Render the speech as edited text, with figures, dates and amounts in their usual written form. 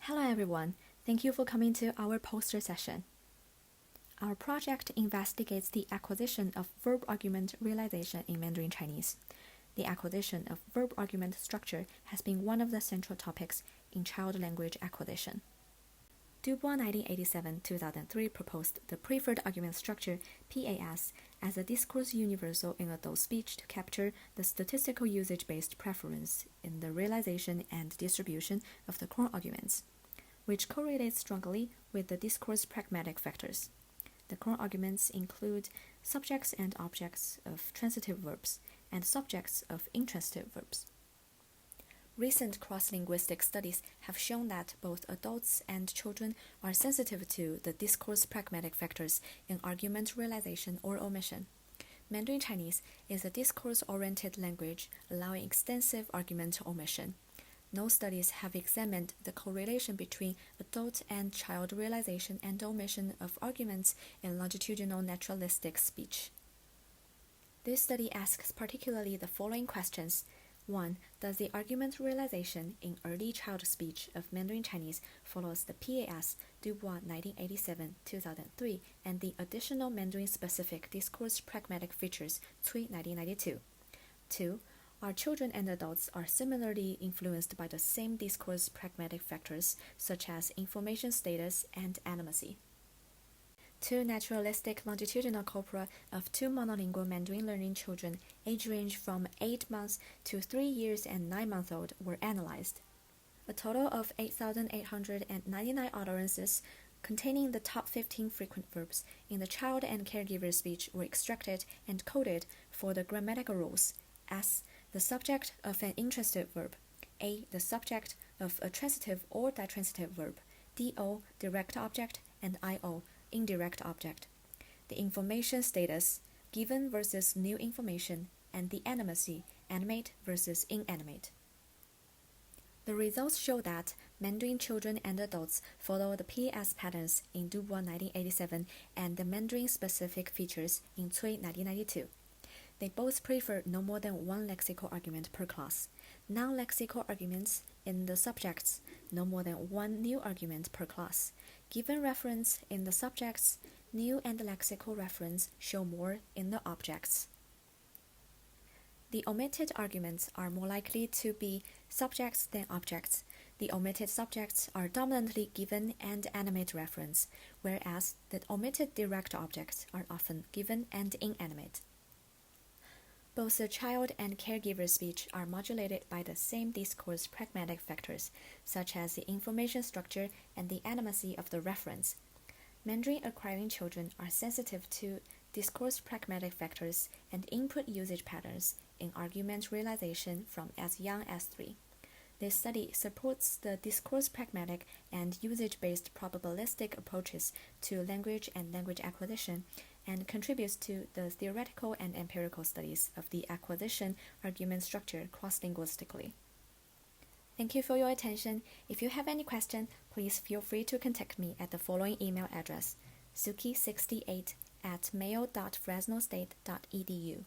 Hello everyone, thank you for coming to our poster session. Our project investigates the acquisition of verb argument realization in Mandarin Chinese. The acquisition of verb argument structure has been one of the central topics in child language acquisition. Dubois 1987-2003 proposed the preferred argument structure PAS as a discourse universal in adult speech to capture the statistical usage-based preference in the realization and distribution of the core arguments, which correlates strongly with the discourse pragmatic factors. The core arguments include subjects and objects of transitive verbs and subjects of intransitive verbs. Recent cross-linguistic studies have shown that both adults and children are sensitive to the discourse pragmatic factors in argument realization or omission. Mandarin Chinese is a discourse-oriented language allowing extensive argument omission. No studies have examined the correlation between adult and child realization and omission of arguments in longitudinal naturalistic speech. This study asks particularly the following questions. 1. Does the argument realization in early child speech of Mandarin Chinese follows the PAS Dubois 1987-2003 and the additional Mandarin-specific discourse pragmatic features Cui 1992? 2. Our children and adults are similarly influenced by the same discourse pragmatic factors such as information status and animacy. 2 naturalistic longitudinal corpora of 2 monolingual Mandarin learning children age range from 8 months to 3 years and 9 months old were analyzed. A total of 8,899 utterances containing the top 15 frequent verbs in the child and caregiver speech were extracted and coded for the grammatical rules as the subject of an intransitive verb, A, the subject of a transitive or ditransitive verb, DO, direct object, and IO, indirect object, the information status, given versus new information, and the animacy, animate versus inanimate. The results show that Mandarin children and adults follow the PAS patterns in Dubois 1987 and the Mandarin-specific features in Cui 1992. They both prefer no more than one lexical argument per class. Non-lexical arguments in the subjects, no more than one new argument per class. Given reference in the subjects, new and lexical reference show more in the objects. The omitted arguments are more likely to be subjects than objects. The omitted subjects are dominantly given and animate reference, whereas the omitted direct objects are often given and inanimate. Both the child and caregiver speech are modulated by the same discourse pragmatic factors, such as the information structure and the animacy of the reference. Mandarin acquiring children are sensitive to discourse pragmatic factors and input usage patterns in argument realization from as young as 3. This study supports the discourse pragmatic and usage-based probabilistic approaches to language and language acquisition and contributes to the theoretical and empirical studies of the acquisition argument structure cross-linguistically. Thank you for your attention. If you have any question, please feel free to contact me at the following email address, suki68@mail.fresnostate.edu.